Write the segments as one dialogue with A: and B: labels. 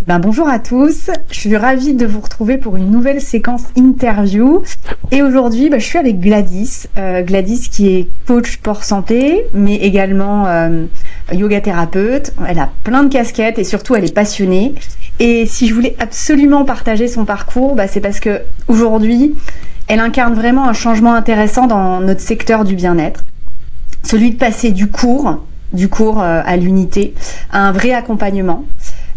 A: Bonjour à tous, je suis ravie de vous retrouver pour une nouvelle séquence interview. Et aujourd'hui, je suis avec Gladys. Gladys qui est coach sport santé, mais également yoga thérapeute. Elle a plein de casquettes et surtout elle est passionnée. Et si je voulais absolument partager son parcours, c'est parce que aujourd'hui, elle incarne vraiment un changement intéressant dans notre secteur du bien-être. Celui de passer du cours à l'unité, à un vrai accompagnement.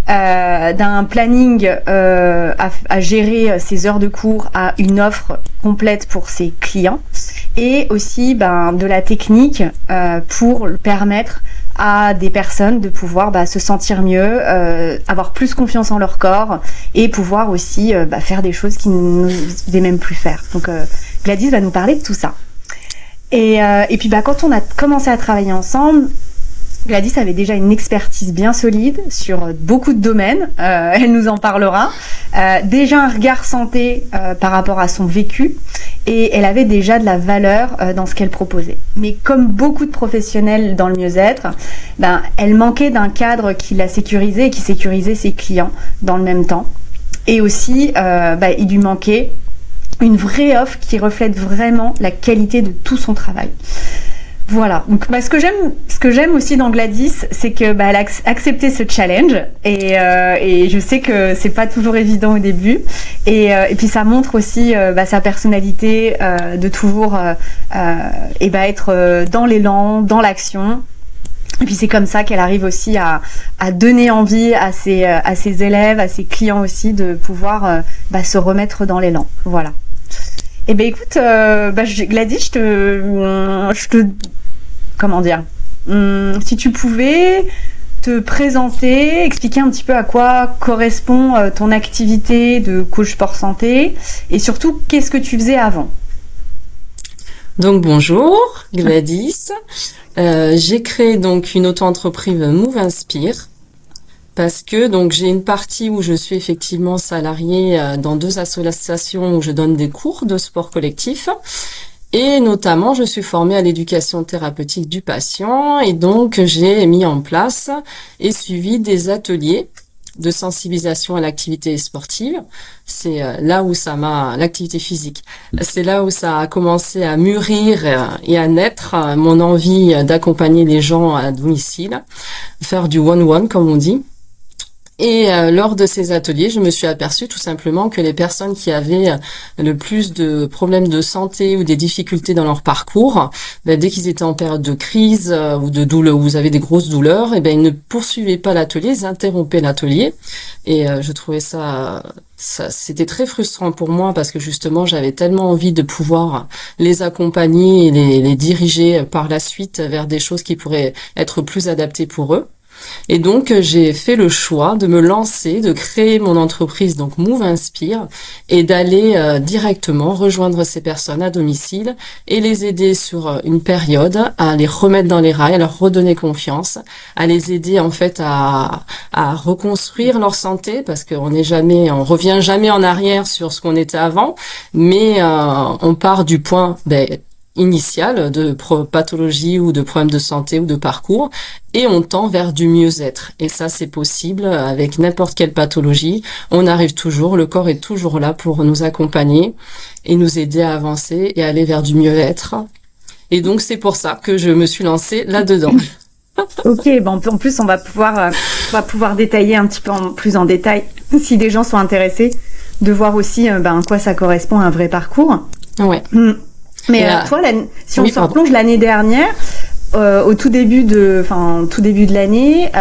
A: D'un planning à gérer ses heures de cours à une offre complète pour ses clients et aussi de la technique pour permettre à des personnes de pouvoir se sentir mieux, avoir plus confiance en leur corps et pouvoir aussi faire des choses qu'ils n'osaient même plus faire. Donc Gladys va nous parler de tout ça. Et puis quand on a commencé à travailler ensemble, Gladys avait déjà une expertise bien solide sur beaucoup de domaines, elle nous en parlera. Déjà un regard santé par rapport à son vécu et elle avait déjà de la valeur dans ce qu'elle proposait. Mais comme beaucoup de professionnels dans le mieux-être, elle manquait d'un cadre qui la sécurisait et qui sécurisait ses clients dans le même temps. Et aussi, il lui manquait une vraie offre qui reflète vraiment la qualité de tout son travail. Voilà. Donc, ce que j'aime aussi dans Gladys, c'est que elle a accepté ce challenge et je sais que c'est pas toujours évident au début et puis ça montre aussi sa personnalité de toujours être dans l'élan, dans l'action. Et puis c'est comme ça qu'elle arrive aussi à donner envie à ses élèves, à ses clients aussi de pouvoir se remettre dans l'élan. Voilà. Eh ben écoute, Gladys, comment dire, si tu pouvais te présenter, expliquer un petit peu à quoi correspond ton activité de coach sport santé et surtout qu'est-ce que tu faisais avant.
B: Donc bonjour Gladys, j'ai créé donc une auto-entreprise Move Inspire. Parce que j'ai une partie où je suis effectivement salariée dans 2 associations où je donne des cours de sport collectif et notamment je suis formée à l'éducation thérapeutique du patient et donc j'ai mis en place et suivi des ateliers de sensibilisation à l'activité sportive. C'est là où l'activité physique. C'est là où ça a commencé à mûrir et à naître mon envie d'accompagner les gens à domicile, faire du one-one comme on dit. Et lors de ces ateliers, je me suis aperçue tout simplement que les personnes qui avaient le plus de problèmes de santé ou des difficultés dans leur parcours, dès qu'ils étaient en période de crise ou de douleur, où vous avez des grosses douleurs, ils ne poursuivaient pas l'atelier, ils interrompaient l'atelier. Et je trouvais ça c'était très frustrant pour moi parce que justement j'avais tellement envie de pouvoir les accompagner et les diriger par la suite vers des choses qui pourraient être plus adaptées pour eux. Et donc j'ai fait le choix de me lancer, de créer mon entreprise donc Move Inspire et d'aller directement rejoindre ces personnes à domicile et les aider sur une période à les remettre dans les rails, à leur redonner confiance, à les aider en fait à reconstruire leur santé parce qu'on revient jamais en arrière sur ce qu'on était avant, mais on part du point initial de pathologie ou de problème de santé ou de parcours et on tend vers du mieux-être. Et ça, c'est possible avec n'importe quelle pathologie. On arrive toujours, le corps est toujours là pour nous accompagner et nous aider à avancer et aller vers du mieux-être. Et donc, c'est pour ça que je me suis lancée là-dedans.
A: Ok, en plus, on va pouvoir détailler un petit peu plus en détail si des gens sont intéressés de voir aussi à quoi ça correspond à un vrai parcours.
B: Ouais.
A: Mais toi, si on se replonge l'année dernière, au tout début de l'année,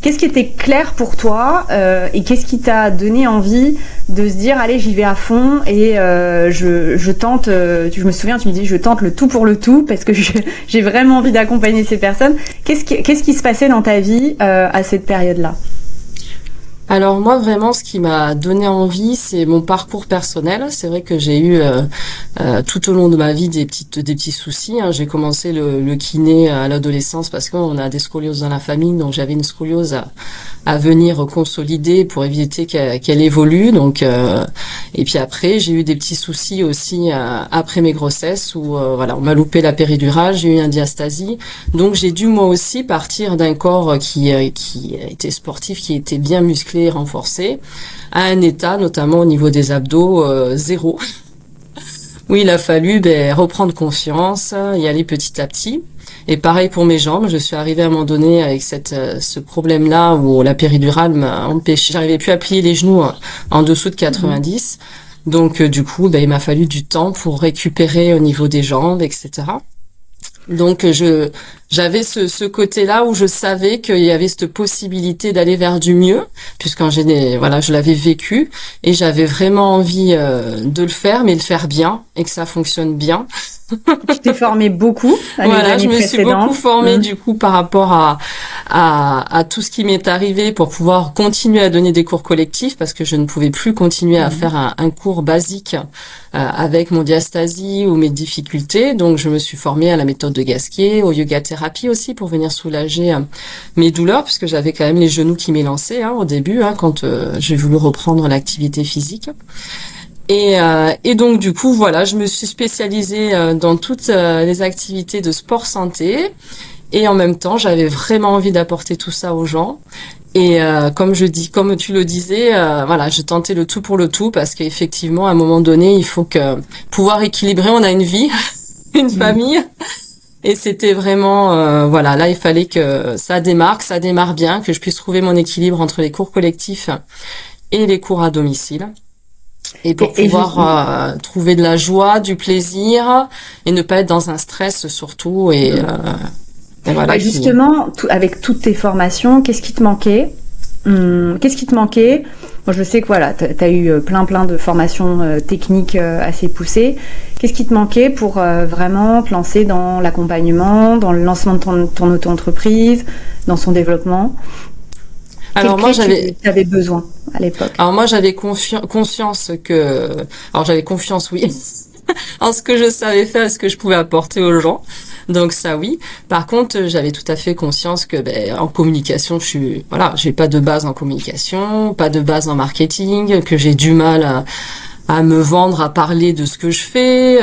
A: qu'est-ce qui était clair pour toi et qu'est-ce qui t'a donné envie de se dire allez, j'y vais à fond et je tente. Je me souviens, tu me dis je tente le tout pour le tout parce que j'ai vraiment envie d'accompagner ces personnes. Qu'est-ce qui se passait dans ta vie à cette période-là?
B: Alors moi vraiment ce qui m'a donné envie c'est mon parcours personnel. C'est vrai que j'ai eu tout au long de ma vie des petits soucis. J'ai commencé le kiné à l'adolescence parce qu'on a des scolioses dans la famille, donc j'avais une scoliose à venir consolider pour éviter qu'elle évolue. Donc et puis après j'ai eu des petits soucis aussi après mes grossesses où on m'a loupé la péridurale, j'ai eu une diastasie. Donc j'ai dû moi aussi partir d'un corps qui était sportif, qui était bien musclé, musclé, renforcé, à un état, notamment au niveau des abdos, zéro. Où il a fallu reprendre confiance, y aller petit à petit. Et pareil pour mes jambes, je suis arrivée à un moment donné avec ce problème-là où la péridurale m'a empêché, j'arrivais plus à plier les genoux en dessous de 90. Donc du coup, il m'a fallu du temps pour récupérer au niveau des jambes, etc. Donc j'avais ce côté-là où je savais qu'il y avait cette possibilité d'aller vers du mieux, puisqu'en général, voilà, je l'avais vécu et j'avais vraiment envie de le faire, mais le faire bien et que ça fonctionne bien.
A: Tu t'es formée beaucoup les
B: Voilà, je
A: années
B: me suis beaucoup
A: précédentes.
B: formée du coup par rapport à tout ce qui m'est arrivé pour pouvoir continuer à donner des cours collectifs parce que je ne pouvais plus continuer à faire un cours basique avec mon diastasie ou mes difficultés. Donc je me suis formée à la méthode de Gasquier, au yoga thérapie aussi pour venir soulager mes douleurs puisque j'avais quand même les genoux qui m'élançaient au début quand j'ai voulu reprendre l'activité physique. Et donc du coup voilà, je me suis spécialisée dans toutes les activités de sport santé et en même temps j'avais vraiment envie d'apporter tout ça aux gens. Et comme tu le disais, voilà, je tentais le tout pour le tout parce qu'effectivement à un moment donné il faut que pouvoir équilibrer, on a une vie, une famille. Et c'était vraiment, voilà, là il fallait que ça démarre bien, que je puisse trouver mon équilibre entre les cours collectifs et les cours à domicile. Et pour pouvoir trouver de la joie, du plaisir et ne pas être dans un stress surtout. Et voilà.
A: Justement, avec toutes tes formations, qu'est-ce qui te manquait? Qu'est-ce qui te manquait? Moi, je sais que voilà, t'as eu plein de formations techniques assez poussées. Qu'est-ce qui te manquait pour vraiment te lancer dans l'accompagnement, dans le lancement de ton auto-entreprise, dans son développement?
B: Alors moi
A: j'avais besoin à l'époque.
B: Alors moi j'avais conscience que j'avais confiance oui en ce que je savais faire, ce que je pouvais apporter aux gens. Donc ça oui. Par contre, j'avais tout à fait conscience que en communication, j'ai pas de base en communication, pas de base en marketing, que j'ai du mal à me vendre, à parler de ce que je fais.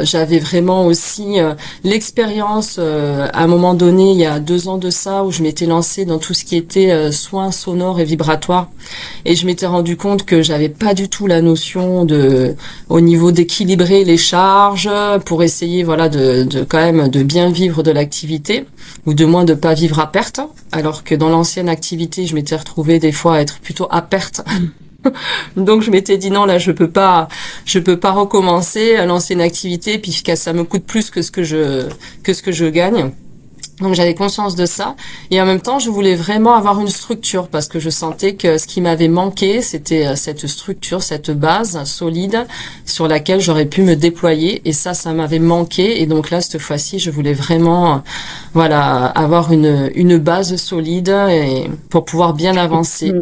B: J'avais vraiment aussi l'expérience à un moment donné, il y a 2 ans de ça, où je m'étais lancée dans tout ce qui était soins sonores et vibratoires. Et je m'étais rendu compte que j'avais pas du tout la notion au niveau d'équilibrer les charges pour essayer, voilà, de quand même de bien vivre de l'activité, ou de moins de pas vivre à perte. Alors que dans l'ancienne activité, je m'étais retrouvée des fois à être plutôt à perte. Donc je m'étais dit non, là je peux pas recommencer à lancer une activité puis que ça me coûte plus que ce que je gagne. Donc j'avais conscience de ça et en même temps je voulais vraiment avoir une structure parce que je sentais que ce qui m'avait manqué c'était cette structure, cette base solide sur laquelle j'aurais pu me déployer et ça m'avait manqué et donc là cette fois-ci je voulais vraiment voilà avoir une base solide et pour pouvoir bien avancer.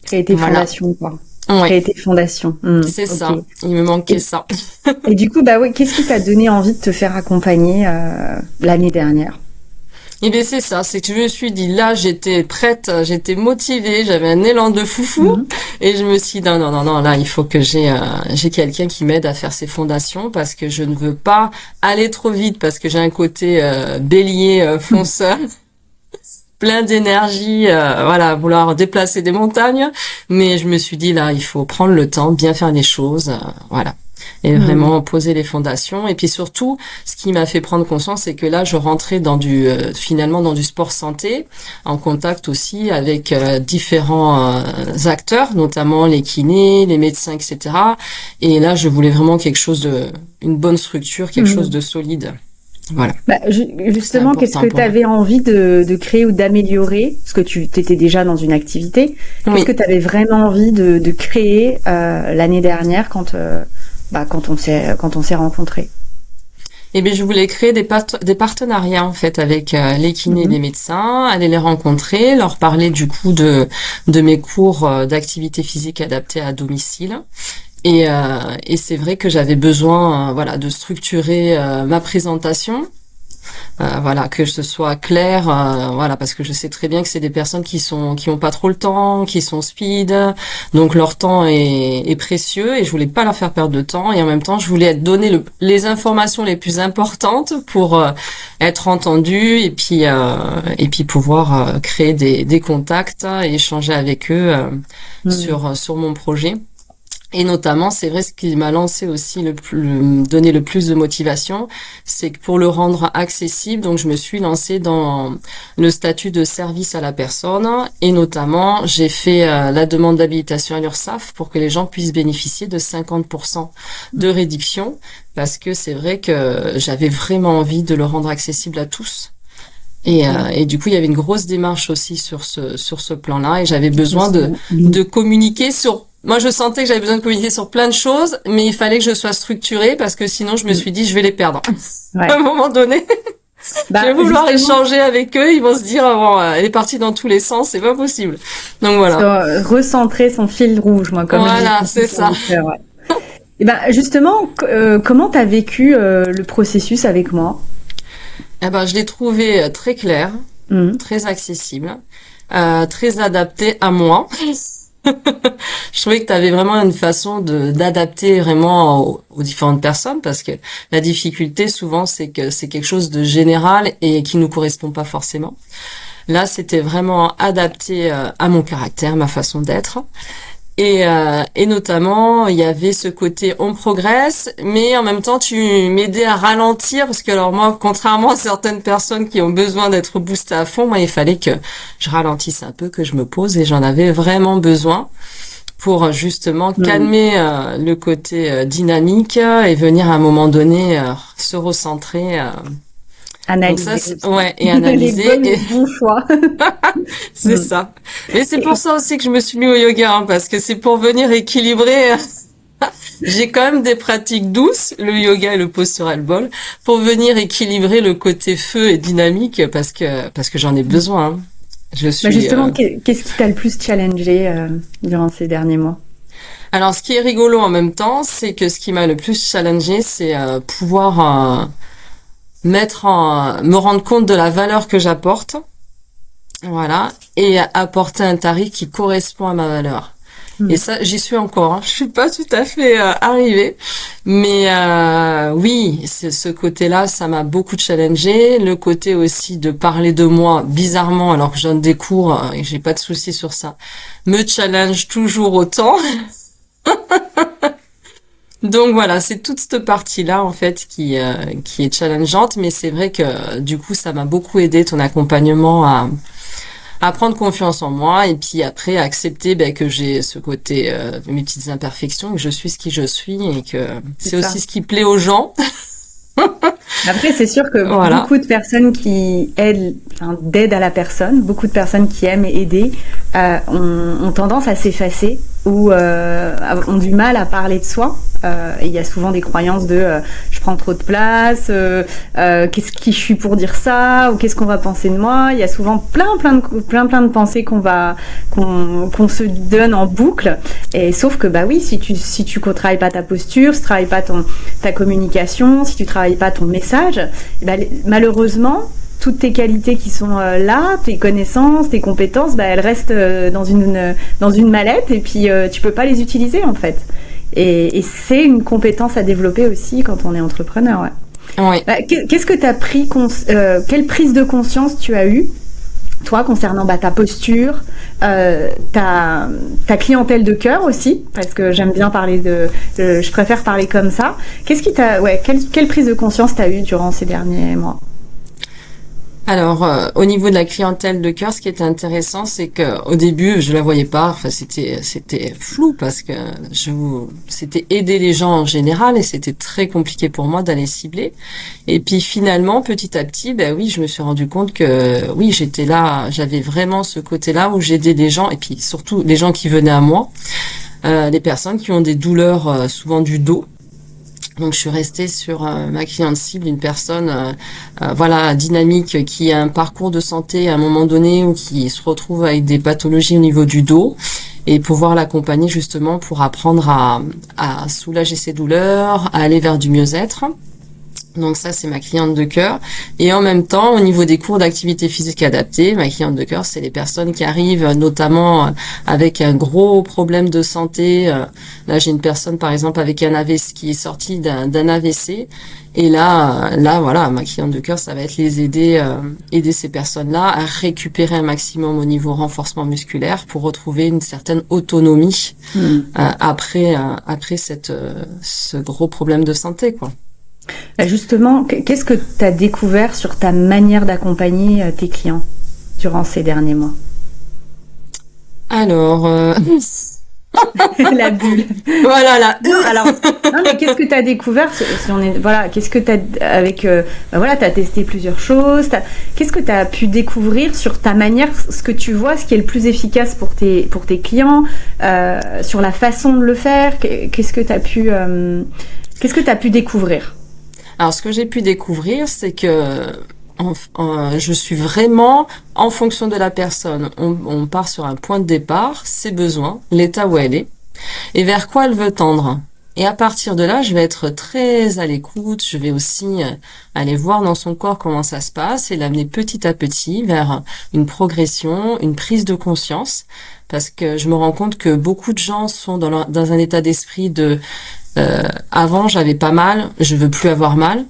A: Créer tes fondations, quoi.
B: Ouais.
A: Créer tes fondations.
B: C'est ça. Il me manquait ça.
A: Et du coup, qu'est-ce qui t'a donné envie de te faire accompagner l'année dernière?
B: Eh bien, c'est ça. C'est que je me suis dit, là, j'étais prête, j'étais motivée, j'avais un élan de foufou. Et je me suis dit, non, là, il faut que j'ai quelqu'un qui m'aide à faire ces fondations parce que je ne veux pas aller trop vite parce que j'ai un côté bélier fonceur. Plein d'énergie, voilà, vouloir déplacer des montagnes. Mais je me suis dit, là, il faut prendre le temps, bien faire les choses, voilà. Et vraiment poser les fondations. Et puis surtout, ce qui m'a fait prendre conscience, c'est que là, je rentrais finalement dans du sport santé, en contact aussi avec différents acteurs, notamment les kinés, les médecins, etc. Et là, je voulais vraiment une bonne structure, quelque chose de solide. Voilà.
A: Justement, qu'est-ce que tu avais envie de créer ou d'améliorer? Parce que tu étais déjà dans une activité. Qu'est-ce que tu avais vraiment envie de créer l'année dernière quand on s'est rencontrés?
B: Eh bien, je voulais créer des partenariats en fait avec les kinés et les médecins, aller les rencontrer, leur parler du coup de mes cours d'activité physique adaptée à domicile. Et c'est vrai que j'avais besoin, voilà, de structurer ma présentation Voilà, que ce soit clair, voilà, parce que je sais très bien que c'est des personnes qui ont pas trop le temps, qui sont speed, donc leur temps est précieux et je voulais pas leur faire perdre de temps et en même temps je voulais donner les informations les plus importantes pour être entendu et puis pouvoir créer des contacts et échanger avec eux sur mon projet. Et notamment, c'est vrai, ce qui m'a lancé aussi donné le plus de motivation, c'est que pour le rendre accessible, donc je me suis lancée dans le statut de service à la personne et notamment, j'ai fait la demande d'habilitation à l'URSSAF pour que les gens puissent bénéficier de 50% de réduction parce que c'est vrai que j'avais vraiment envie de le rendre accessible à tous. Et du coup, il y avait une grosse démarche aussi sur ce plan-là et j'avais besoin de communiquer moi, je sentais que j'avais besoin de communiquer sur plein de choses, mais il fallait que je sois structurée parce que sinon, je me suis dit, je vais les perdre. Ouais. À un moment donné, je vais vouloir échanger avec eux, ils vont se dire, bon, elle est partie dans tous les sens, c'est pas possible. Donc voilà.
A: Recentrer son fil rouge, moi, comme
B: voilà, c'est ça.
A: Ouais. Et justement, comment t'as vécu le processus avec moi?
B: Je l'ai trouvé très clair, très accessible, très adapté à moi. Je trouvais que tu avais vraiment une façon d'adapter vraiment aux différentes personnes parce que la difficulté souvent c'est que c'est quelque chose de général et qui nous correspond pas forcément. Là, c'était vraiment adapté à mon caractère, ma façon d'être. Et notamment, il y avait ce côté on progresse, mais en même temps, tu m'aidais à ralentir parce que alors moi, contrairement à certaines personnes qui ont besoin d'être boostées à fond, moi, il fallait que je ralentisse un peu, que je me pose et j'en avais vraiment besoin pour justement calmer le côté dynamique et venir à un moment donné se recentrer.
A: Analyser.
B: Donc ça, et analyser.
A: Les bons choix.
B: C'est ça. Et c'est pour ça aussi que je me suis mis au yoga, parce que c'est pour venir équilibrer. J'ai quand même des pratiques douces, le yoga et le postural ball, pour venir équilibrer le côté feu et dynamique, parce que j'en ai besoin. Je suis.
A: Justement, qu'est-ce qui t'a le plus challengé durant ces derniers mois?
B: Alors, ce qui est rigolo en même temps, c'est que ce qui m'a le plus challengé, c'est pouvoir me rendre compte de la valeur que j'apporte, voilà, et apporter un tarif qui correspond à ma valeur. Et ça, j'y suis encore, je suis pas tout à fait arrivée, mais oui, ce côté-là, ça m'a beaucoup challengé. Le côté aussi de parler de moi bizarrement, alors que je donne des cours et j'ai pas de souci sur ça, me challenge toujours autant. Donc voilà, c'est toute cette partie-là en fait qui est challengeante, mais c'est vrai que du coup ça m'a beaucoup aidé ton accompagnement à prendre confiance en moi et puis après à accepter que j'ai ce côté mes petites imperfections, que je suis ce qui je suis et que c'est aussi ce qui plaît aux gens.
A: Après, c'est sûr que beaucoup de personnes qui d'aide à la personne, beaucoup de personnes qui aiment aider, ont tendance à s'effacer ou ont du mal à parler de soi. Et il y a souvent des croyances de je prends trop de place, qui je suis pour dire ça, ou qu'est-ce qu'on va penser de moi. Il y a souvent plein de pensées qu'on se donne en boucle. Et sauf que oui, si tu travailles pas ta posture, si tu travailles pas ta communication, si tu travailles pas ton message, malheureusement toutes tes qualités qui sont là, tes connaissances, tes compétences, elles restent dans une mallette et puis tu peux pas les utiliser en fait. Et c'est une compétence à développer aussi quand on est entrepreneur. Ouais.
B: Oui.
A: Qu'est-ce que tu as pris quelle prise de conscience tu as eue toi concernant ta posture, ta clientèle de cœur aussi, parce que j'aime bien parler je préfère parler comme ça. Qu'est-ce qui quelle prise de conscience t'as eue durant ces derniers mois?
B: Alors, au niveau de la clientèle de cœur, ce qui était intéressant, c'est que au début, je la voyais pas. Enfin, c'était flou parce que c'était aider les gens en général et c'était très compliqué pour moi d'aller cibler. Et puis finalement, petit à petit, oui, je me suis rendu compte que oui, j'étais là, j'avais vraiment ce côté-là où j'aidais les gens et puis surtout les gens qui venaient à moi, les personnes qui ont des douleurs souvent du dos. Donc je suis restée sur ma cliente cible, une personne dynamique qui a un parcours de santé à un moment donné ou qui se retrouve avec des pathologies au niveau du dos et pouvoir l'accompagner justement pour apprendre à soulager ses douleurs, à aller vers du mieux-être. Donc ça, c'est ma cliente de cœur. Et en même temps, au niveau des cours d'activité physique adaptée, ma cliente de cœur, c'est les personnes qui arrivent notamment avec un gros problème de santé. Là, j'ai une personne, par exemple, avec un AVC qui est sortie d'un AVC. Et là, voilà, ma cliente de cœur, ça va être les aider ces personnes-là à récupérer un maximum au niveau renforcement musculaire pour retrouver une certaine autonomie après ce gros problème de santé, quoi.
A: Justement, qu'est-ce que tu as découvert sur ta manière d'accompagner tes clients durant ces derniers mois?
B: Alors,
A: la bulle.
B: Voilà là.
A: Alors, non, mais qu'est-ce que tu as découvert si on est, voilà, qu'est-ce que tu as avec voilà, tu as testé plusieurs choses, qu'est-ce que tu as pu découvrir sur ta manière, ce que tu vois, ce qui est le plus efficace pour tes clients, sur la façon de le faire, qu'est-ce que tu as pu découvrir?
B: Alors, ce que j'ai pu découvrir, c'est que je suis vraiment en fonction de la personne. On part sur un point de départ, ses besoins, l'état où elle est, et vers quoi elle veut tendre. Et à partir de là, je vais être très à l'écoute. Je vais aussi aller voir dans son corps comment ça se passe et l'amener petit à petit vers une progression, une prise de conscience. Parce que je me rends compte que beaucoup de gens sont dans un état d'esprit de avant j'avais pas mal, je veux plus avoir mal.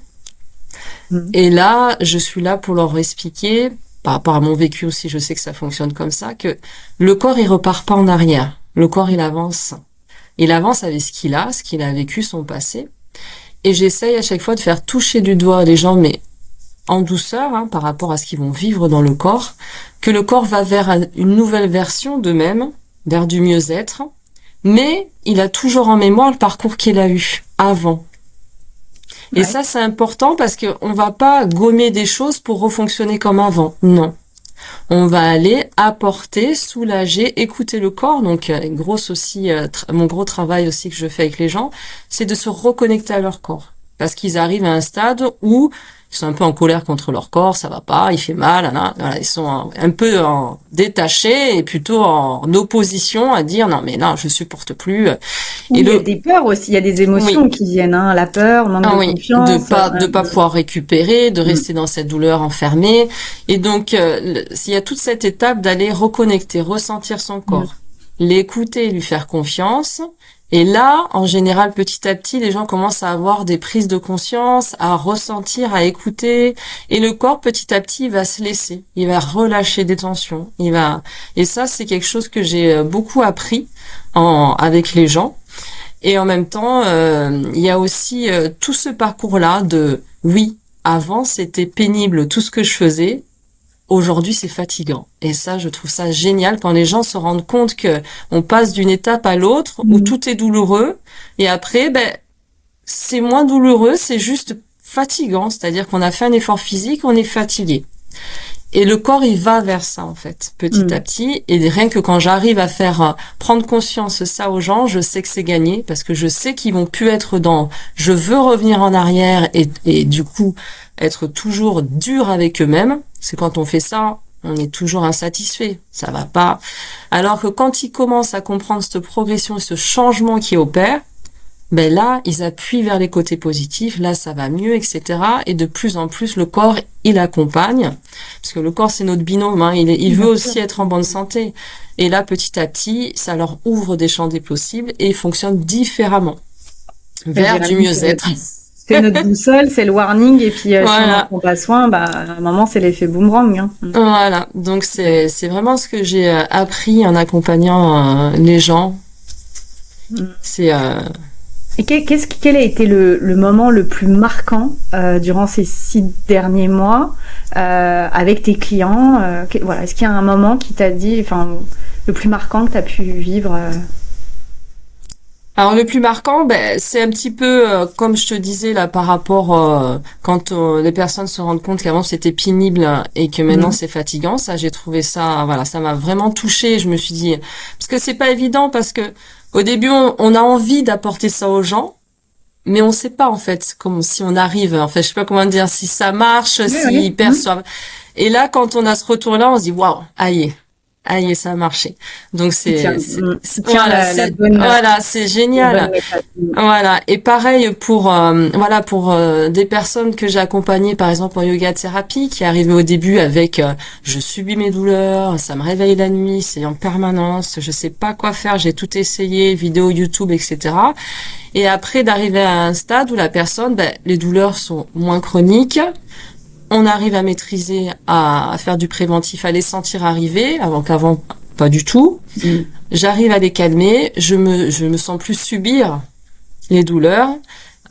B: Et là, je suis là pour leur expliquer, par rapport à mon vécu aussi, je sais que ça fonctionne comme ça, que le corps il repart pas en arrière. Le corps il avance. Il avance avec ce qu'il a vécu, son passé. Et j'essaye à chaque fois de faire toucher du doigt les gens, mais en douceur, par rapport à ce qu'ils vont vivre dans le corps, que le corps va vers une nouvelle version d'eux-mêmes, vers du mieux-être, mais il a toujours en mémoire le parcours qu'il a eu avant. Et ça, c'est important parce que on va pas gommer des choses pour refonctionner comme avant. Non. On va aller apporter, soulager, écouter le corps. Donc, mon gros travail aussi que je fais avec les gens, c'est de se reconnecter à leur corps. Parce qu'ils arrivent à un stade où ils sont un peu en colère contre leur corps, ça va pas, il fait mal, voilà, ils sont un peu détachés et plutôt en opposition à dire non mais non, je supporte plus.
A: Il y a des peurs aussi, il y a des émotions qui viennent, la peur, le manque de confiance,
B: de pas pouvoir récupérer, de rester dans cette douleur enfermée. Et donc s'il y a toute cette étape d'aller reconnecter, ressentir son corps, l'écouter, lui faire confiance. Et là, en général, petit à petit, les gens commencent à avoir des prises de conscience, à ressentir, à écouter. Et le corps, petit à petit, il va se laisser. Il va relâcher des tensions. Et ça, c'est quelque chose que j'ai beaucoup appris avec les gens. Et en même temps, il y a aussi tout ce parcours-là oui, avant, c'était pénible tout ce que je faisais. Aujourd'hui, c'est fatigant. Et ça, je trouve ça génial quand les gens se rendent compte que on passe d'une étape à l'autre où tout est douloureux et après, c'est moins douloureux, c'est juste fatigant. C'est-à-dire qu'on a fait un effort physique, on est fatigué. Et le corps, il va vers ça, en fait, petit à petit. Et rien que quand j'arrive à faire prendre conscience ça aux gens, je sais que c'est gagné parce que je sais qu'ils vont plus être je veux revenir en arrière et du coup, être toujours dur avec eux-mêmes. C'est quand on fait ça, on est toujours insatisfait. Ça va pas. Alors que quand ils commencent à comprendre cette progression et ce changement qui opère, là, ils appuient vers les côtés positifs, là, ça va mieux, etc. Et de plus en plus, le corps, il accompagne. Parce que le corps, c'est notre binôme, il veut aussi être en bonne santé. Et là, petit à petit, ça leur ouvre des champs des possibles et ils fonctionnent différemment. Vers du mieux-être.
A: C'est notre boussole, c'est le warning, et puis voilà. Si on ne prend pas soin, à un moment, c'est l'effet boomerang.
B: Voilà, donc c'est vraiment ce que j'ai appris en accompagnant les gens. C'est...
A: Et quel a été le moment le plus marquant durant ces 6 derniers mois avec tes clients voilà, est-ce qu'il y a un moment qui t'a dit, le plus marquant que tu as pu vivre
B: Alors le plus marquant, c'est un petit peu comme je te disais là par rapport quand les personnes se rendent compte qu'avant c'était pénible et que maintenant c'est fatigant. Ça, j'ai trouvé ça, voilà, ça m'a vraiment touchée. Je me suis dit parce que c'est pas évident parce que au début on a envie d'apporter ça aux gens, mais on sait pas en fait comme si on arrive. En fait, je sais pas comment dire si ça marche, s'ils perçoivent. Et là, quand on a ce retour-là, on se dit waouh, aïe. Aïe, ça a marché. Donc
A: Tiens
B: voilà, c'est
A: la bonne
B: génial.
A: méthode.
B: Voilà. Et pareil pour des personnes que j'ai accompagnées, par exemple en yoga thérapie, qui arrivaient au début avec je subis mes douleurs, ça me réveille la nuit, c'est en permanence, je sais pas quoi faire, j'ai tout essayé, vidéo YouTube, etc. Et après d'arriver à un stade où la personne, les douleurs sont moins chroniques. On arrive à maîtriser, à faire du préventif, à les sentir arriver, avant qu'avant, pas du tout. J'arrive à les calmer, je me sens plus subir les douleurs.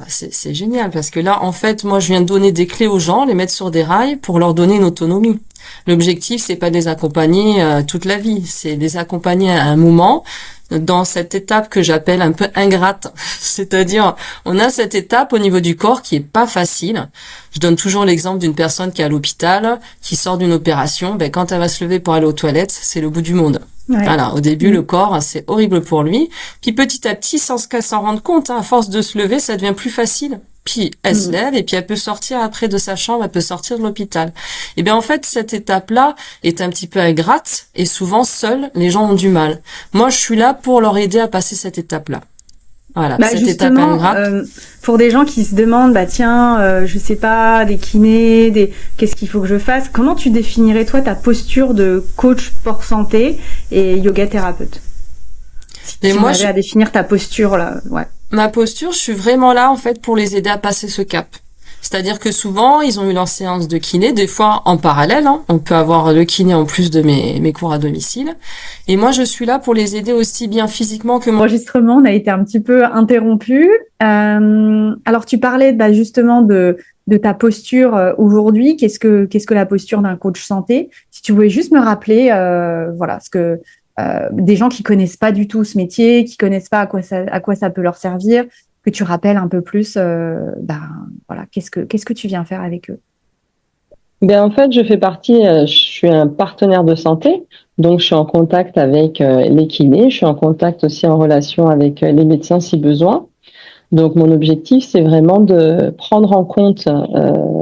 B: C'est génial parce que là, en fait, moi, je viens de donner des clés aux gens, les mettre sur des rails pour leur donner une autonomie. L'objectif, c'est pas de les accompagner toute la vie, c'est de les accompagner à un moment dans cette étape que j'appelle un peu ingrate. C'est-à-dire, on a cette étape au niveau du corps qui est pas facile. Je donne toujours l'exemple d'une personne qui est à l'hôpital, qui sort d'une opération. Quand elle va se lever pour aller aux toilettes, c'est le bout du monde.
A: Ouais.
B: Voilà, au début, le corps, c'est horrible pour lui. Puis petit à petit, sans qu'elle s'en rende compte, à force de se lever, ça devient plus facile. Puis elle se lève et puis elle peut sortir après de sa chambre, elle peut sortir de l'hôpital. Et bien en fait, cette étape-là est un petit peu ingrate et souvent seuls, les gens ont du mal. Moi, je suis là pour leur aider à passer cette étape-là. Voilà, cette étape ingrate.
A: Pour des gens qui se demandent, je sais pas, des kinés, qu'est-ce qu'il faut que je fasse? Comment tu définirais toi ta posture de coach sport santé et yoga thérapeute? Si moi, à définir ta posture là, ouais.
B: Ma posture, je suis vraiment là en fait pour les aider à passer ce cap. C'est-à-dire que souvent, ils ont eu leur séance de kiné, des fois en parallèle. On peut avoir le kiné en plus de mes cours à domicile. Et moi, je suis là pour les aider aussi bien physiquement que
A: L'enregistrement, on a été un petit peu interrompu. Alors, tu parlais justement de ta posture aujourd'hui. Qu'est-ce que la posture d'un coach santé? Si tu voulais juste me rappeler, ce que des gens qui connaissent pas du tout ce métier, qui connaissent pas à quoi ça peut leur servir, que tu rappelles un peu plus, qu'est-ce que tu viens faire avec eux?
C: En fait, je suis un partenaire de santé, donc je suis en contact avec les kinés, je suis en contact aussi en relation avec les médecins si besoin. Donc mon objectif, c'est vraiment de prendre en compte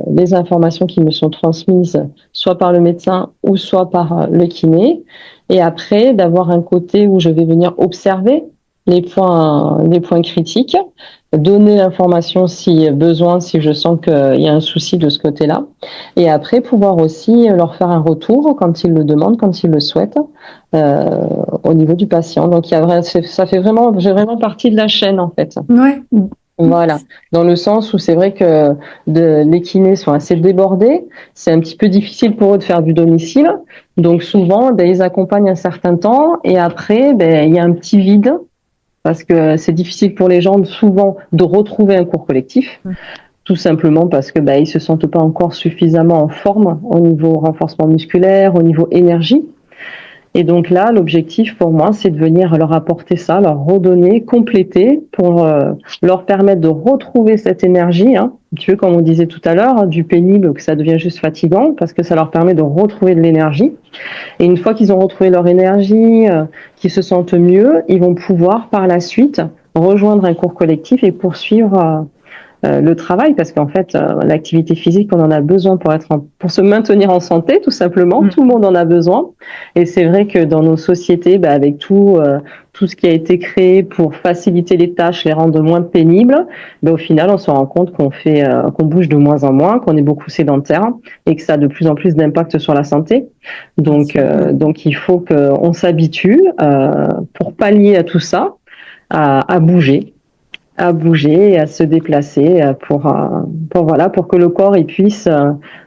C: les informations qui me sont transmises, soit par le médecin ou soit par le kiné, et après d'avoir un côté où je vais venir observer les points critiques, donner l'information si besoin, si je sens qu'il y a un souci de ce côté-là, et après pouvoir aussi leur faire un retour quand ils le demandent, quand ils le souhaitent, au niveau du patient. Donc j'ai vraiment partie de la chaîne en fait.
A: Ouais.
C: Voilà, dans le sens où c'est vrai que les kinés sont assez débordés, c'est un petit peu difficile pour eux de faire du domicile, donc souvent ils accompagnent un certain temps et après il y a un petit vide parce que c'est difficile pour les gens souvent de retrouver un cours collectif, tout simplement parce que ils se sentent pas encore suffisamment en forme au niveau renforcement musculaire, au niveau énergie. Et donc là, l'objectif pour moi, c'est de venir leur apporter ça, leur redonner, compléter, pour leur permettre de retrouver cette énergie, comme on disait tout à l'heure, du pénible, que ça devient juste fatigant, parce que ça leur permet de retrouver de l'énergie. Et une fois qu'ils ont retrouvé leur énergie, qu'ils se sentent mieux, ils vont pouvoir par la suite rejoindre un cours collectif et poursuivre le travail, parce qu'en fait, l'activité physique, on en a besoin pour se maintenir en santé, tout simplement. Tout le monde en a besoin. Et c'est vrai que dans nos sociétés, avec tout ce qui a été créé pour faciliter les tâches, les rendre moins pénibles, au final, on se rend compte qu'on bouge de moins en moins, qu'on est beaucoup sédentaire et que ça a de plus en plus d'impact sur la santé. Donc il faut qu'on s'habitue pour pallier à tout ça, à bouger et à se déplacer pour que le corps puisse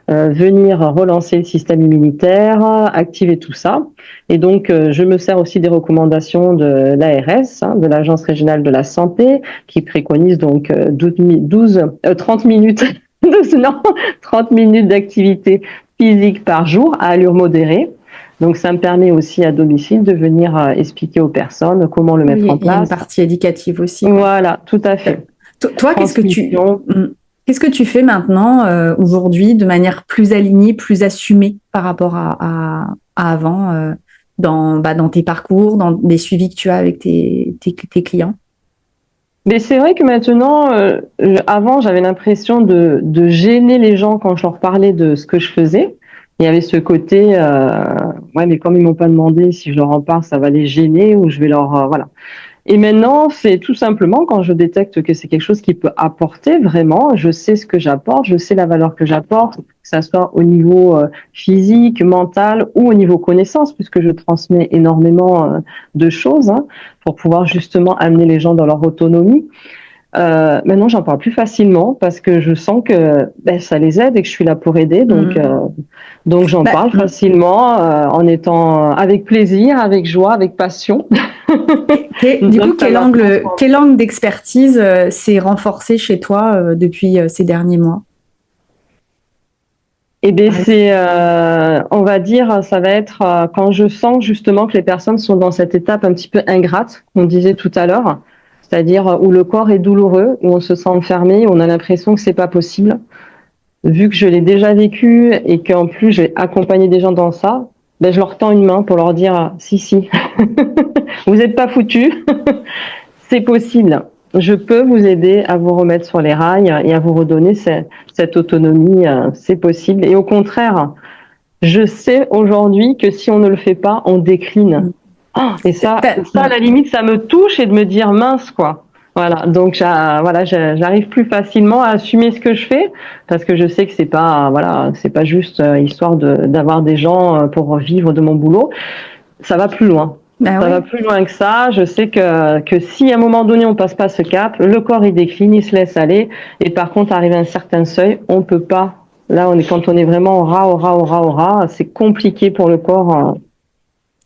C: venir relancer le système immunitaire, activer tout ça. Et donc je me sers aussi des recommandations de l'ARS, de l'Agence régionale de la santé, qui préconise donc 30 minutes 30 minutes d'activité physique par jour à allure modérée. Donc, ça me permet aussi à domicile de venir expliquer aux personnes comment le mettre en place. Il y a
A: une partie éducative aussi.
C: Voilà, tout à fait.
A: Toi, qu'est-ce que tu fais maintenant, aujourd'hui, de manière plus alignée, plus assumée par rapport à avant, dans tes parcours, dans des suivis que tu as avec tes clients?
C: Mais c'est vrai que maintenant, avant, j'avais l'impression de gêner les gens quand je leur parlais de ce que je faisais. il y avait ce côté, ouais, mais comme ils m'ont pas demandé, si je leur en parle, ça va les gêner ou je vais leur, voilà. Et maintenant, c'est tout simplement quand je détecte que c'est quelque chose qui peut apporter vraiment, je sais ce que j'apporte, je sais la valeur que j'apporte, que ça soit au niveau physique, mental ou au niveau connaissance, puisque je transmets énormément de choses pour pouvoir justement amener les gens dans leur autonomie. Maintenant, j'en parle plus facilement parce que je sens que ça les aide et que je suis là pour aider. Donc j'en parle facilement en étant avec plaisir, avec joie, avec passion.
A: Du coup, quel angle d'expertise s'est renforcé chez toi depuis ces derniers mois?
C: Eh bien, on va dire, ça va être quand je sens justement que les personnes sont dans cette étape un petit peu ingrate, qu'on disait tout à l'heure, c'est-à-dire où le corps est douloureux, où on se sent enfermé, où on a l'impression que c'est pas possible. Vu que je l'ai déjà vécu et qu'en plus j'ai accompagné des gens dans ça, je leur tends une main pour leur dire si, vous n'êtes pas foutus, c'est possible. Je peux vous aider à vous remettre sur les rails et à vous redonner cette autonomie, c'est possible. Et au contraire, je sais aujourd'hui que si on ne le fait pas, on décline. Et ça, à la limite, ça me touche et de me dire mince, quoi. Voilà, donc j'arrive plus facilement à assumer ce que je fais parce que je sais que c'est pas juste histoire d'avoir des gens pour vivre de mon boulot. Ça va plus loin. Ça va plus loin que ça. Je sais que si à un moment donné on passe pas ce cap, le corps il décline, il se laisse aller. Et par contre, arrivé à un certain seuil, on peut pas. Là, quand on est vraiment au ras, c'est compliqué pour le corps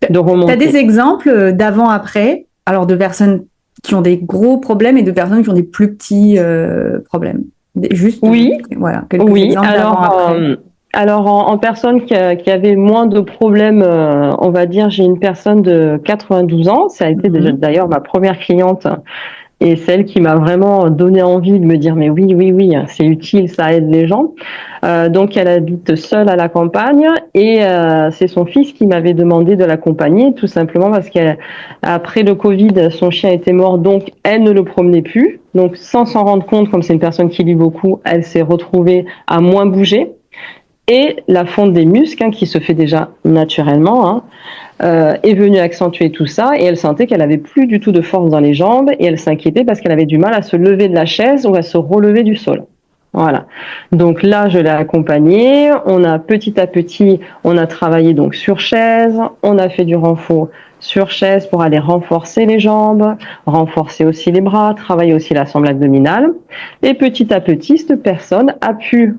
C: de remonter.
A: T'as des exemples d'avant-après, alors de personnes qui ont des gros problèmes et de personnes qui ont des plus petits problèmes. Voilà, quelques exemples d'avant-après.
C: Alors, en personne qui avait moins de problèmes, on va dire, j'ai une personne de 92 ans. Ça a été d'ailleurs ma première cliente et celle qui m'a vraiment donné envie de me dire, mais oui, c'est utile, ça aide les gens. Donc, elle habite seule à la campagne et c'est son fils qui m'avait demandé de l'accompagner, tout simplement parce qu'après le Covid, son chien était mort, donc elle ne le promenait plus. Donc, sans s'en rendre compte, comme c'est une personne qui lit beaucoup, elle s'est retrouvée à moins bouger. Et la fonte des muscles, qui se fait déjà naturellement, est venue accentuer tout ça. Et elle sentait qu'elle avait plus du tout de force dans les jambes et elle s'inquiétait parce qu'elle avait du mal à se lever de la chaise ou à se relever du sol. Voilà. Donc là, je l'ai accompagnée. On a petit à petit, on a travaillé donc sur chaise. On a fait du renfort sur chaise pour aller renforcer les jambes, renforcer aussi les bras, travailler aussi la sangle abdominale. Et petit à petit, cette personne a pu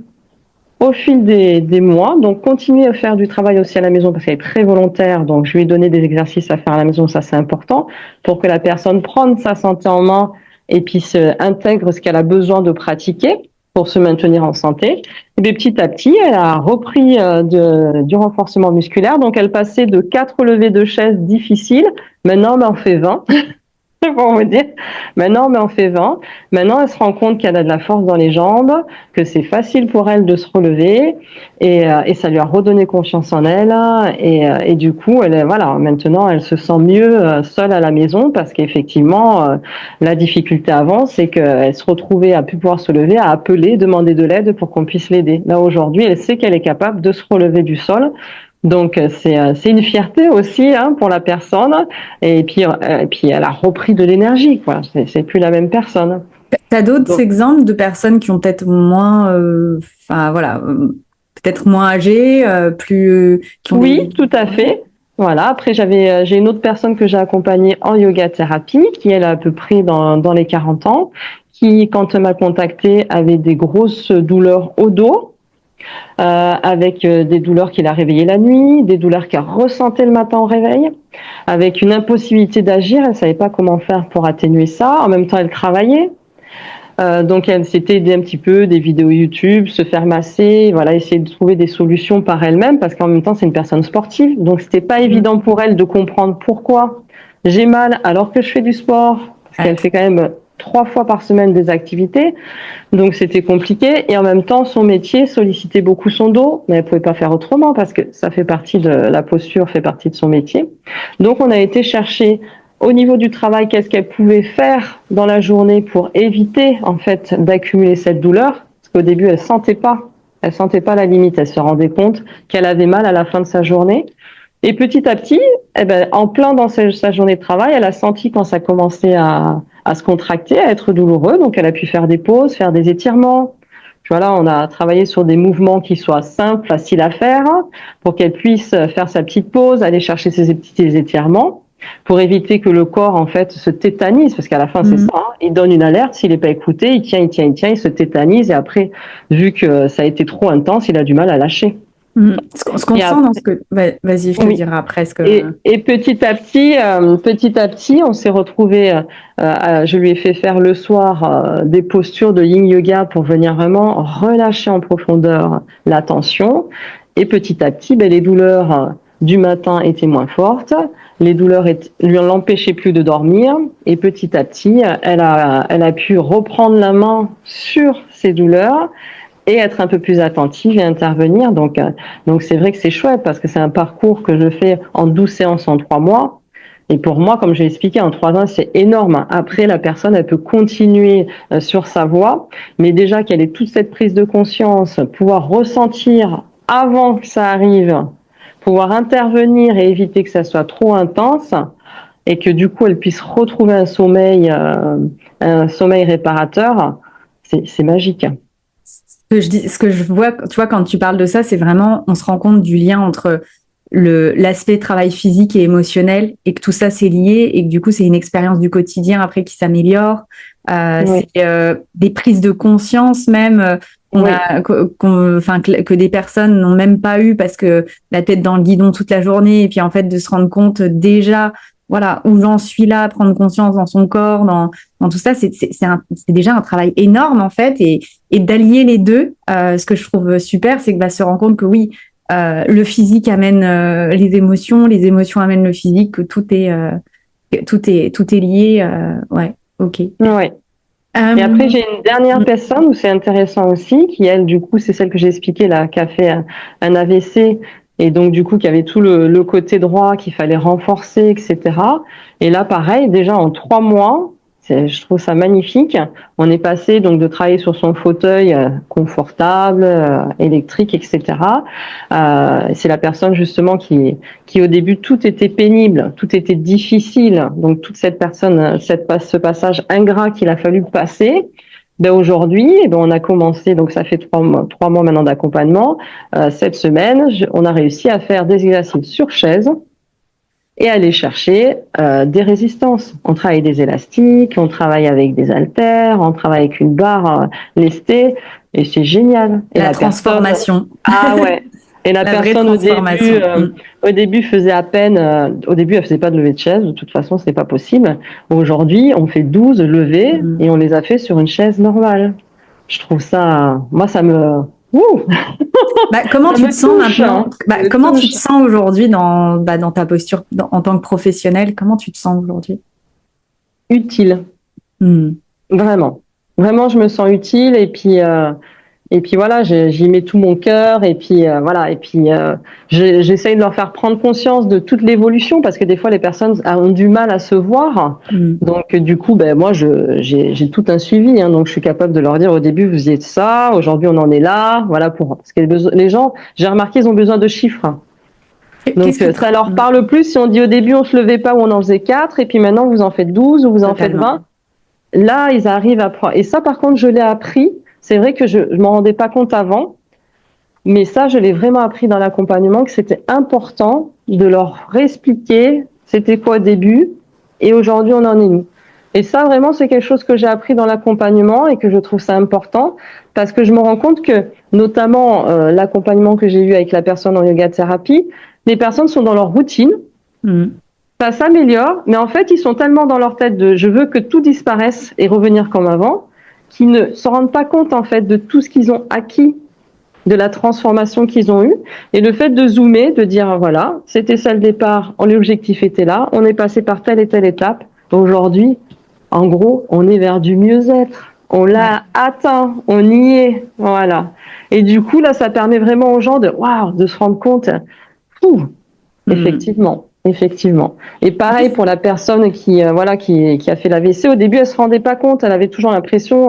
C: au fil des mois, donc continuer à faire du travail aussi à la maison parce qu'elle est très volontaire, donc je lui ai donné des exercices à faire à la maison, ça c'est important, pour que la personne prenne sa santé en main et puis intègre ce qu'elle a besoin de pratiquer pour se maintenir en santé. Et bien, petit à petit, elle a repris du renforcement musculaire, donc elle passait de 4 levées de chaise difficiles, maintenant on en fait 20. Pour vous dire. Maintenant, on fait 20. Maintenant, elle se rend compte qu'elle a de la force dans les jambes, que c'est facile pour elle de se relever, et ça lui a redonné confiance en elle. Et du coup, maintenant, elle se sent mieux seule à la maison parce qu'effectivement, la difficulté avant, c'est qu'elle se retrouvait à plus pouvoir se lever, à appeler, demander de l'aide pour qu'on puisse l'aider. Là, aujourd'hui, elle sait qu'elle est capable de se relever du sol. Donc c'est une fierté aussi pour la personne et puis elle a repris de l'énergie, quoi. C'est plus la même personne.
A: T'as d'autres exemples de personnes qui ont peut-être moins peut-être moins âgées,
C: Oui, tout à fait. Voilà. Après j'ai une autre personne que j'ai accompagnée en yoga thérapie qui elle a à peu près dans les 40 ans, qui quand elle m'a contactée avait des grosses douleurs au dos. Avec des douleurs qu'il a réveillées la nuit, des douleurs qu'elle ressentait le matin au réveil, avec une impossibilité d'agir, elle savait pas comment faire pour atténuer ça. En même temps, elle travaillait, donc elle s'était aidée un petit peu des vidéos YouTube, se faire masser, voilà, essayer de trouver des solutions par elle-même, parce qu'en même temps, c'est une personne sportive, donc c'était pas évident pour elle de comprendre pourquoi j'ai mal alors que je fais du sport, parce qu'elle fait quand même 3 fois par semaine des activités, donc c'était compliqué. Et en même temps, son métier sollicitait beaucoup son dos, mais elle pouvait pas faire autrement parce que ça fait partie de la posture, fait partie de son métier. Donc on a été chercher au niveau du travail qu'est-ce qu'elle pouvait faire dans la journée pour éviter en fait d'accumuler cette douleur, parce qu'au début elle sentait pas Elle sentait pas la limite. Elle se rendait compte qu'elle avait mal à la fin de sa journée. Et petit à petit, en plein dans sa journée de travail, elle a senti quand ça commençait à se contracter, à être douloureux. Donc, elle a pu faire des pauses, faire des étirements. Voilà, on a travaillé sur des mouvements qui soient simples, faciles à faire, pour qu'elle puisse faire sa petite pause, aller chercher ses petits étirements, pour éviter que le corps, en fait, se tétanise, parce qu'à la fin, c'est ça, hein, il donne une alerte, s'il n'est pas écouté, il tient, il se tétanise, et après, vu que ça a été trop intense, il a du mal à lâcher.
A: Ce qu'on sent dans ce que... Vas-y, je te dirai après ce que...
C: Et petit à petit, on s'est retrouvés, je lui ai fait faire le soir des postures de yin yoga pour venir vraiment relâcher en profondeur la tension. Et petit à petit, les douleurs du matin étaient moins fortes, les douleurs lui l'empêchaient plus de dormir. Et petit à petit, elle a pu reprendre la main sur ses douleurs et être un peu plus attentive et intervenir. Donc c'est vrai que c'est chouette parce que c'est un parcours que je fais en 12 séances en 3 mois. Et pour moi, comme j'ai expliqué, en 3 ans, c'est énorme. Après, la personne, elle peut continuer sur sa voie, mais déjà qu'elle ait toute cette prise de conscience, pouvoir ressentir avant que ça arrive, pouvoir intervenir et éviter que ça soit trop intense, et que du coup, elle puisse retrouver un sommeil réparateur, c'est magique.
A: Ce que je vois, tu vois, quand tu parles de ça, c'est vraiment, on se rend compte du lien entre l'aspect travail physique et émotionnel, et que tout ça c'est lié, et que du coup c'est une expérience du quotidien après qui s'améliore. C'est des prises de conscience même que des personnes n'ont même pas eu parce que la tête dans le guidon toute la journée, et puis en fait de se rendre compte déjà, voilà, où j'en suis là, prendre conscience dans son corps, dans tout ça, c'est déjà un travail énorme en fait, et d'allier les deux. Ce que je trouve super, c'est que se rendre compte que oui, le physique amène les émotions amènent le physique, que tout est lié. Ouais, ok.
C: Ouais. Et après, j'ai une dernière personne où c'est intéressant aussi, qui elle, du coup, c'est celle que j'ai expliquée là, qui a fait un AVC, et donc du coup, qui avait tout le côté droit qu'il fallait renforcer, etc. Et là, pareil, déjà en 3 mois, je trouve ça magnifique. On est passé donc de travailler sur son fauteuil confortable, électrique, etc. C'est la personne justement qui au début tout était pénible, tout était difficile. Donc toute cette personne, ce passage ingrat qu'il a fallu passer. Aujourd'hui, on a commencé, donc ça fait 3 mois maintenant d'accompagnement. Cette semaine, on a réussi à faire des exercices sur chaise et aller chercher des résistances. On travaille des élastiques, on travaille avec des haltères, on travaille avec une barre lestée, et c'est génial. Et
A: la transformation.
C: Et la personne au début faisait à peine, au début elle faisait pas de levée de chaise, de toute façon c'était pas possible. Aujourd'hui, on fait 12 levées et on les a fait sur une chaise normale. Je trouve ça, moi ça me...
A: comment tu te sens maintenant? Comment tu te sens aujourd'hui dans ta posture en tant que professionnelle? Comment tu te sens aujourd'hui?
C: Utile. Vraiment, je me sens utile, et puis voilà, j'y mets tout mon cœur, et puis voilà, et puis j'essaye de leur faire prendre conscience de toute l'évolution, parce que des fois les personnes ont du mal à se voir. Donc du coup, moi j'ai tout un suivi, hein, donc je suis capable de leur dire au début vous êtes ça, aujourd'hui on en est là, voilà, parce que les gens, j'ai remarqué, ils ont besoin de chiffres. Donc ça leur parle plus si on dit au début on se levait pas ou on en faisait 4, et puis maintenant vous en faites 12 ou vous en faites 20. Là ils arrivent à prendre, et ça par contre je l'ai appris. C'est vrai que je m'en rendais pas compte avant, mais ça, je l'ai vraiment appris dans l'accompagnement, que c'était important de leur réexpliquer c'était quoi au début, et aujourd'hui, on en est où. Et ça, vraiment, c'est quelque chose que j'ai appris dans l'accompagnement et que je trouve ça important, parce que je me rends compte que, notamment, l'accompagnement que j'ai eu avec la personne en yoga thérapie, les personnes sont dans leur routine, ça s'améliore, mais en fait, ils sont tellement dans leur tête de « je veux que tout disparaisse et revenir comme avant », qui ne se rendent pas compte en fait de tout ce qu'ils ont acquis, de la transformation qu'ils ont eue, et le fait de zoomer, de dire voilà, c'était ça le départ, l'objectif était là, on est passé par telle et telle étape, aujourd'hui, en gros, on est vers du mieux-être, on l'a atteint, on y est, voilà. Et du coup là, ça permet vraiment aux gens de se rendre compte, effectivement. Et pareil pour la personne qui a fait l'AVC. Au début, elle se rendait pas compte. Elle avait toujours l'impression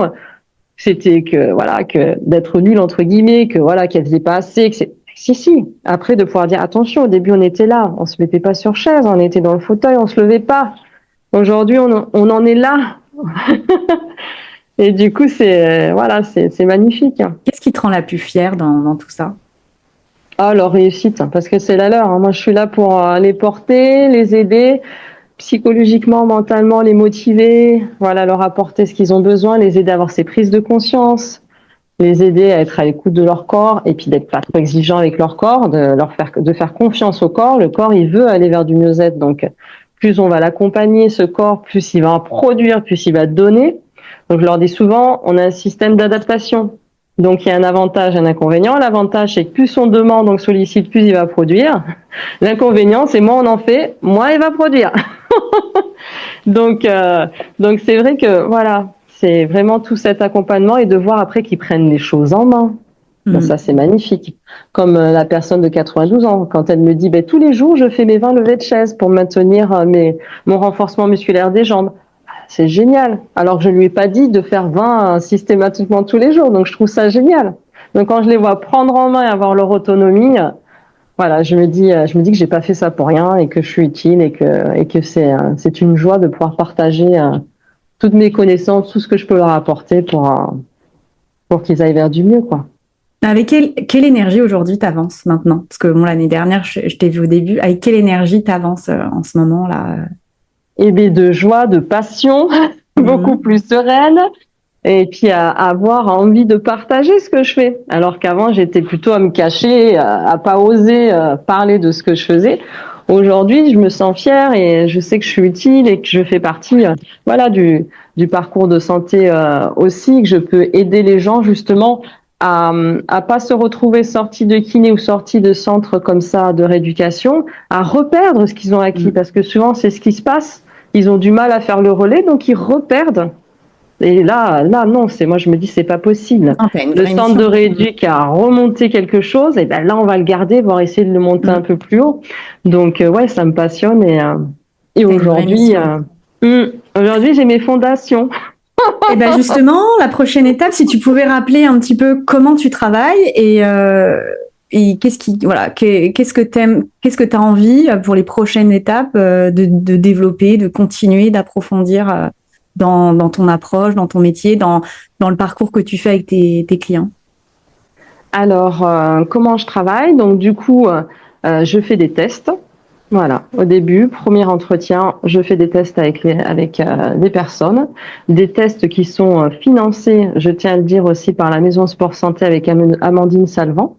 C: c'était que voilà que d'être nul entre guillemets, que voilà qu'elle faisait pas assez, que c'est si. Après de pouvoir dire attention, au début on était là, on se mettait pas sur chaise, on était dans le fauteuil, on se levait pas. Aujourd'hui on en est là. Et du coup c'est voilà c'est magnifique.
A: Qu'est-ce qui te rend la plus fière dans tout ça?
C: Ah leur réussite, parce que c'est la leur. Hein. Moi je suis là pour les porter, les aider psychologiquement, mentalement, les motiver, voilà leur apporter ce qu'ils ont besoin, les aider à avoir ces prises de conscience, les aider à être à l'écoute de leur corps et puis d'être pas trop exigeant avec leur corps, de faire confiance au corps. Le corps, il veut aller vers du mieux-être, donc plus on va l'accompagner, ce corps, plus il va produire, plus il va donner. Donc je leur dis souvent, on a un système d'adaptation. Donc il y a un avantage et un inconvénient. L'avantage, c'est que plus on demande, on sollicite, plus il va produire. L'inconvénient, c'est moins on en fait, moins il va produire. donc c'est vrai que voilà, c'est vraiment tout cet accompagnement et de voir après qu'ils prennent les choses en main. Ben, ça, c'est magnifique. Comme la personne de 92 ans, quand elle me dit, ben, tous les jours, je fais mes 20 levées de chaise pour maintenir mon renforcement musculaire des jambes. C'est génial. Alors que je lui ai pas dit de faire 20 systématiquement tous les jours. Donc, je trouve ça génial. Donc, quand je les vois prendre en main et avoir leur autonomie, voilà, je me dis que j'ai pas fait ça pour rien et que je suis utile et que c'est une joie de pouvoir partager toutes mes connaissances, tout ce que je peux leur apporter pour qu'ils aillent vers du mieux, quoi.
A: Avec quelle énergie aujourd'hui t'avances maintenant? Parce que bon, l'année dernière, je t'ai vu au début. Avec quelle énergie t'avances en ce moment-là?
C: Eh bien, de joie, de passion, beaucoup plus sereine. Et puis à avoir envie de partager ce que je fais. Alors qu'avant, j'étais plutôt à me cacher, à pas oser parler de ce que je faisais. Aujourd'hui, je me sens fière et je sais que je suis utile et que je fais partie voilà, du parcours de santé aussi, que je peux aider les gens justement à pas se retrouver sortis de kiné ou sortis de centres comme ça de rééducation, à reperdre ce qu'ils ont acquis. Parce que souvent, c'est ce qui se passe. Ils ont du mal à faire le relais, donc ils reperdent. Et là, non, moi, je me dis, c'est pas possible. Le centre de rééduc a remonté quelque chose, et ben là, on va le garder, voire essayer de le monter un peu plus haut. Donc, ouais, ça me passionne et aujourd'hui, j'ai mes fondations.
A: Et ben justement, la prochaine étape, si tu pouvais rappeler un petit peu comment tu travailles et qu'est-ce que tu as envie pour les prochaines étapes de développer, de continuer, d'approfondir dans ton approche, dans ton métier, dans le parcours que tu fais avec tes clients?
C: Alors, comment je travaille? Donc, du coup, je fais des tests. Voilà, au début, premier entretien, je fais des tests avec des personnes, des tests qui sont financés, je tiens à le dire aussi, par la Maison Sport Santé avec Amandine Salvant.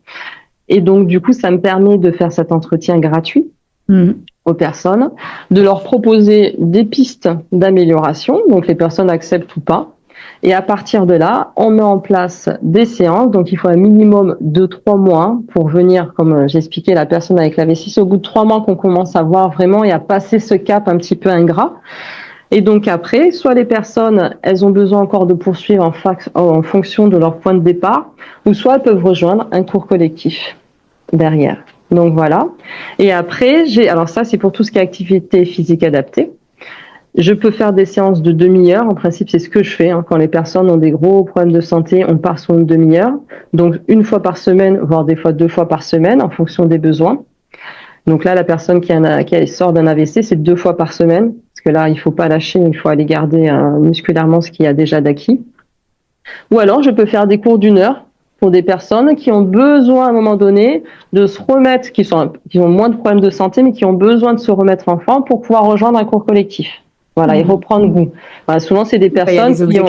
C: Et donc, du coup, ça me permet de faire cet entretien gratuit aux personnes, de leur proposer des pistes d'amélioration, donc les personnes acceptent ou pas. Et à partir de là, on met en place des séances. Donc, il faut un minimum de 3 mois pour venir, comme j'expliquais, la personne avec la vessie. C'est au bout de 3 mois qu'on commence à voir vraiment et à passer ce cap un petit peu ingrat. Et donc après, soit les personnes, elles ont besoin encore de poursuivre en fonction de leur point de départ, ou soit elles peuvent rejoindre un cours collectif derrière. Donc voilà. Et après, alors ça, c'est pour tout ce qui est activité physique adaptée. Je peux faire des séances de demi-heure. En principe, c'est ce que je fais. Quand les personnes ont des gros problèmes de santé, on part sur une demi-heure. Donc, 1 fois par semaine, voire des fois 2 fois par semaine, en fonction des besoins. Donc là, la personne qui sort d'un AVC, c'est 2 fois par semaine. Parce que là, il faut pas lâcher, il faut aller garder musculairement ce qu'il y a déjà d'acquis. Ou alors, je peux faire des cours d'1 heure pour des personnes qui ont besoin à un moment donné de se remettre, qui ont moins de problèmes de santé, mais qui ont besoin de se remettre en forme pour pouvoir rejoindre un cours collectif. Voilà, et reprendre goût. Voilà, souvent, c'est des personnes qui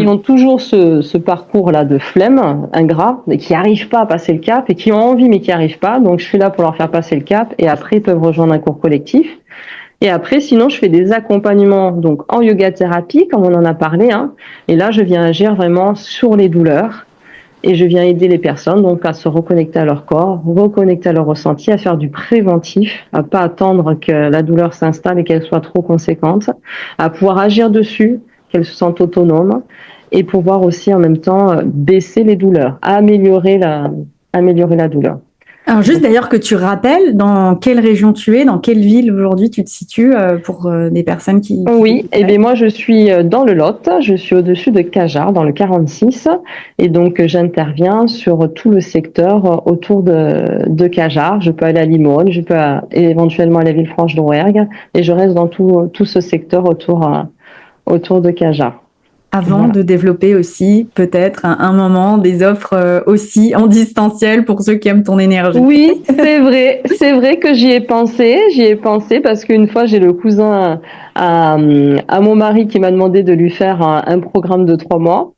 C: ont toujours ce parcours-là de flemme, ingrat, et qui n'arrivent pas à passer le cap, et qui ont envie, mais qui n'y arrivent pas. Donc, je suis là pour leur faire passer le cap, et après, ils peuvent rejoindre un cours collectif. Et après, sinon, je fais des accompagnements donc en yoga thérapie, comme on en a parlé. Et là, je viens agir vraiment sur les douleurs. Et je viens aider les personnes donc à se reconnecter à leur corps, reconnecter à leur ressenti, à faire du préventif, à pas attendre que la douleur s'installe et qu'elle soit trop conséquente, à pouvoir agir dessus, qu'elles se sentent autonomes et pouvoir aussi en même temps baisser les douleurs, améliorer la douleur.
A: Alors juste d'ailleurs que tu rappelles dans quelle région tu es, dans quelle ville aujourd'hui tu te situes pour des personnes qui
C: Oui, et bien moi je suis dans le Lot, je suis au-dessus de Cajar, dans le 46, et donc j'interviens sur tout le secteur autour de Cajar. Je peux aller à Limoges, je peux éventuellement à la Villefranche d'Rouergue, et je reste dans tout ce secteur autour de Cajar.
A: Avant de développer aussi peut-être un moment des offres aussi en distanciel pour ceux qui aiment ton énergie.
C: Oui, c'est vrai que j'y ai pensé parce qu'une fois j'ai le cousin à mon mari qui m'a demandé de lui faire un programme de 3 mois.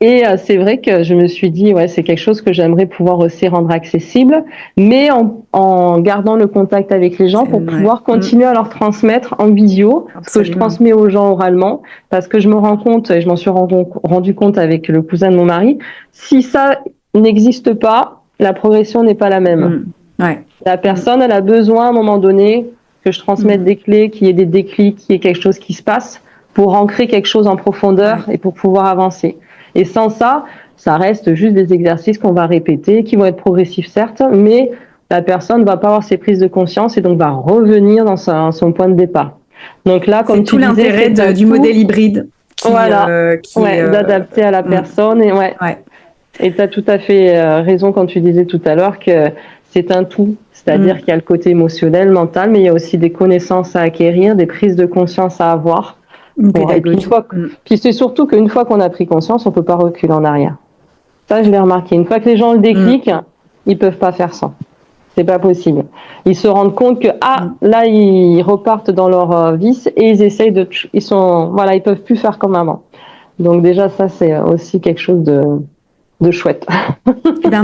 C: Et c'est vrai que je me suis dit, ouais, c'est quelque chose que j'aimerais pouvoir aussi rendre accessible, mais en gardant le contact avec les gens pour pouvoir continuer à leur transmettre en visio ce que je transmets aux gens oralement, parce que je me rends compte, et je m'en suis rendu compte avec le cousin de mon mari, si ça n'existe pas, la progression n'est pas la même.
A: Ouais.
C: La personne, elle a besoin à un moment donné que je transmette des clés, qu'il y ait des déclics, qu'il y ait quelque chose qui se passe pour ancrer quelque chose en profondeur et pour pouvoir avancer. Et sans ça, ça reste juste des exercices qu'on va répéter, qui vont être progressifs certes, mais la personne ne va pas avoir ses prises de conscience et donc va revenir dans son point de départ. Donc là, comme tu disais,
A: c'est tout l'intérêt du modèle hybride qui
C: d'adapter à la personne. Et et tu as tout à fait raison quand tu disais tout à l'heure que c'est un tout. C'est-à-dire qu'il y a le côté émotionnel, mental, mais il y a aussi des connaissances à acquérir, des prises de conscience à avoir. Puis c'est surtout qu'une fois qu'on a pris conscience, on peut pas reculer en arrière. Ça, je l'ai remarqué. Une fois que les gens le décliquent, ils peuvent pas faire ça. C'est pas possible. Ils se rendent compte que là, ils repartent dans leur vice et ils essayent ils peuvent plus faire comme avant. Donc déjà, ça, c'est aussi quelque chose de chouette.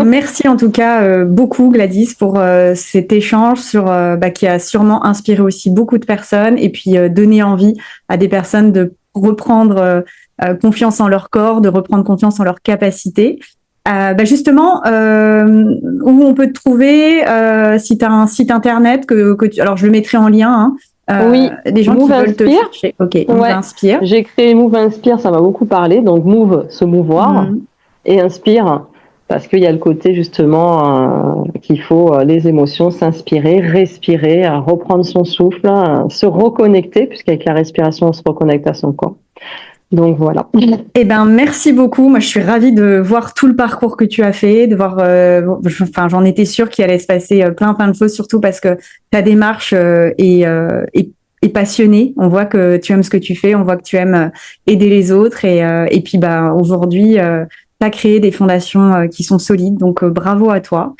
A: Merci en tout cas beaucoup Gladys pour cet échange qui a sûrement inspiré aussi beaucoup de personnes et puis donné envie à des personnes de reprendre confiance en leur corps, de reprendre confiance en leurs capacités. Justement, où on peut te trouver, si tu as un site internet alors je le mettrai en lien. Des gens
C: Move
A: qui veulent te chercher. Ok, Move Inspire.
C: J'ai créé Move Inspire, ça m'a beaucoup parlé. Donc Move, se mouvoir, et Inspire, parce qu'il y a le côté justement qu'il faut les émotions, s'inspirer, respirer, reprendre son souffle, se reconnecter, puisqu'avec la respiration, on se reconnecte à son corps. Donc voilà.
A: Merci beaucoup. Moi, je suis ravie de voir tout le parcours que tu as fait, de voir. J'en étais sûre qu'il allait se passer plein de choses, surtout parce que ta démarche est passionnée. On voit que tu aimes ce que tu fais, on voit que tu aimes aider les autres, et puis aujourd'hui, tu as créé des fondations qui sont solides. Donc bravo à toi.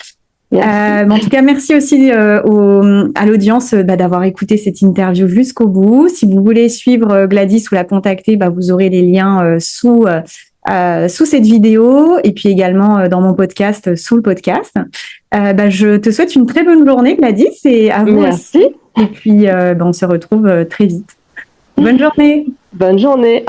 A: En tout cas, merci aussi à l'audience d'avoir écouté cette interview jusqu'au bout. Si vous voulez suivre Gladys ou la contacter, vous aurez les liens sous cette vidéo et puis également dans mon podcast, sous le podcast. Je te souhaite une très bonne journée, Gladys, et à vous aussi. Et puis, on se retrouve très vite. Bonne journée.
C: Bonne journée.